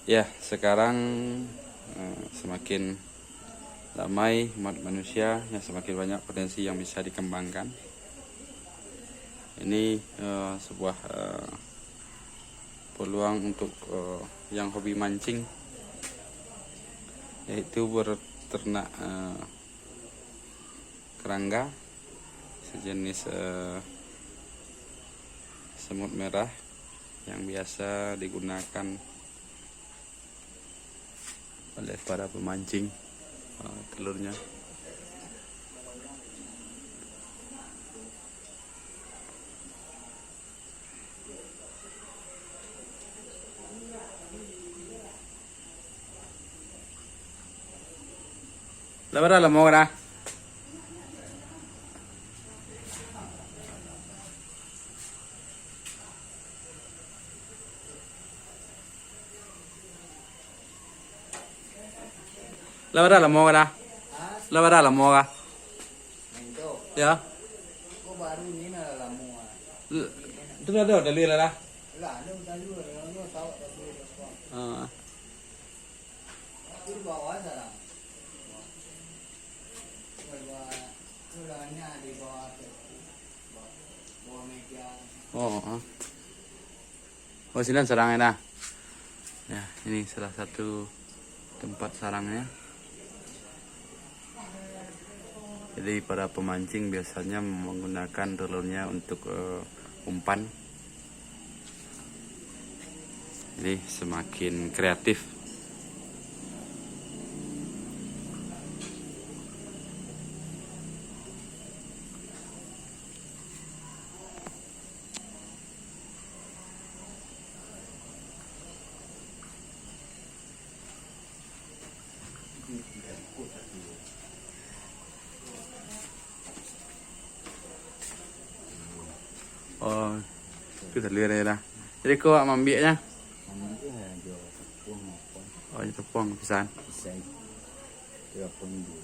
Ya, sekarang semakin damai umat manusia, yang semakin banyak potensi yang bisa dikembangkan. Ini sebuah peluang untuk yang hobi mancing, yaitu berternak kerangga sejenis semut merah yang biasa digunakan oleh para pemancing telurnya. Labar lah mau na. Labar lah mau na. Labar lah mau ka. Ya. Kok baru ini na lamuan. Itu ada dalil lah. Lah, ada tahu ada tahu Ah. Itu bawah sana. Ulangnya di bawah bawah meja. Oh. Oh, sini sarangnya nah. Ya, ini salah satu tempat sarangnya. Jadi para pemancing biasanya menggunakan telurnya untuk umpan. Jadi semakin kreatif. Oh, itu dalil đây Jadi kau ambilnya? Ambil aja tepung apa. Oh, itu tepung pisan. Bisa. Tepung dulu.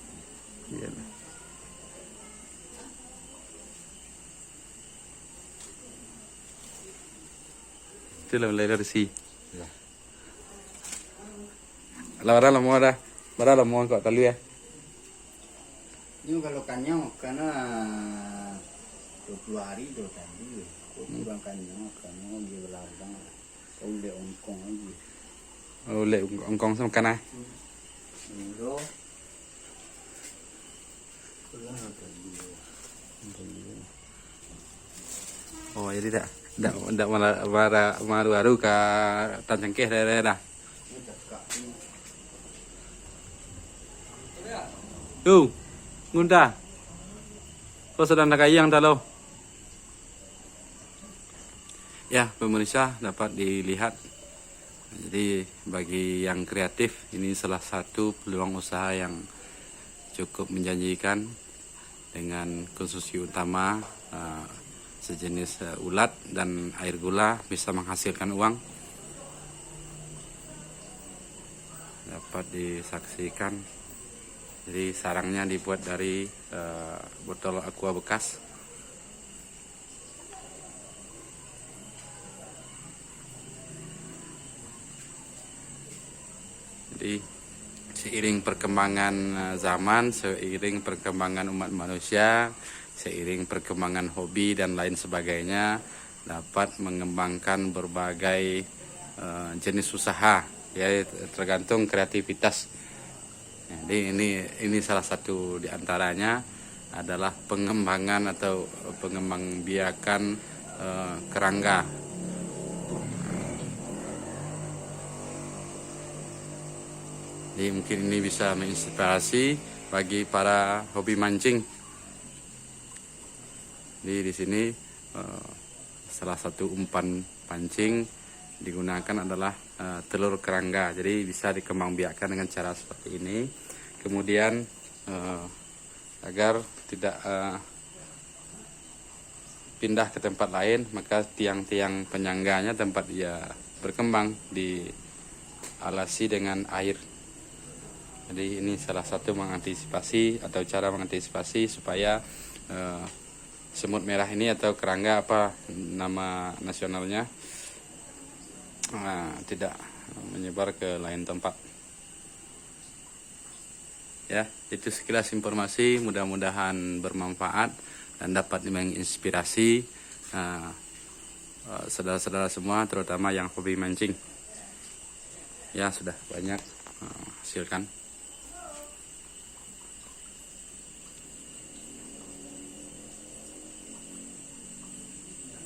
Iya. Itu lah dari si. Ya. Lara lah mau dah. Bara lah mau kau talu ya. Ini kalau kanyang karena 20 hari itu tadi. Kok kurang kanyang dia beladang. Kau udah ongkong lagi. Oh, lệ ongkong sama kana. Ini Oh, jadi tak malah baru ke Tanjangkeh dah. Tuh, ngunda. Kau sedang nak ayang tak lo? Ya, pemirsa dapat dilihat. Jadi bagi yang kreatif, ini salah satu peluang usaha yang cukup menjanjikan dengan konsumsi utama sejenis ulat dan air gula bisa menghasilkan uang. Dapat disaksikan. Jadi sarangnya dibuat dari botol aqua bekas. Jadi seiring perkembangan zaman, seiring perkembangan umat manusia, seiring perkembangan hobi dan lain sebagainya, dapat mengembangkan berbagai jenis usaha, ya tergantung kreativitas. Jadi ini salah satu diantaranya adalah pengembangan atau pengembangbiakan kerangga. Jadi mungkin ini bisa menginspirasi bagi para hobi mancing. Jadi di sini salah satu umpan pancing digunakan adalah telur kerangga. Jadi bisa dikembangbiakkan dengan cara seperti ini. Kemudian agar tidak pindah ke tempat lain, maka tiang-tiang penyangganya tempat dia berkembang dialasi dengan air. Jadi ini salah satu mengantisipasi atau cara mengantisipasi supaya semut merah ini atau kerangga, apa nama nasionalnya, tidak menyebar ke lain tempat. Ya, itu sekilas informasi, mudah-mudahan bermanfaat dan dapat menginspirasi saudara-saudara semua, terutama yang hobi mancing. Ya, sudah banyak hasilkan.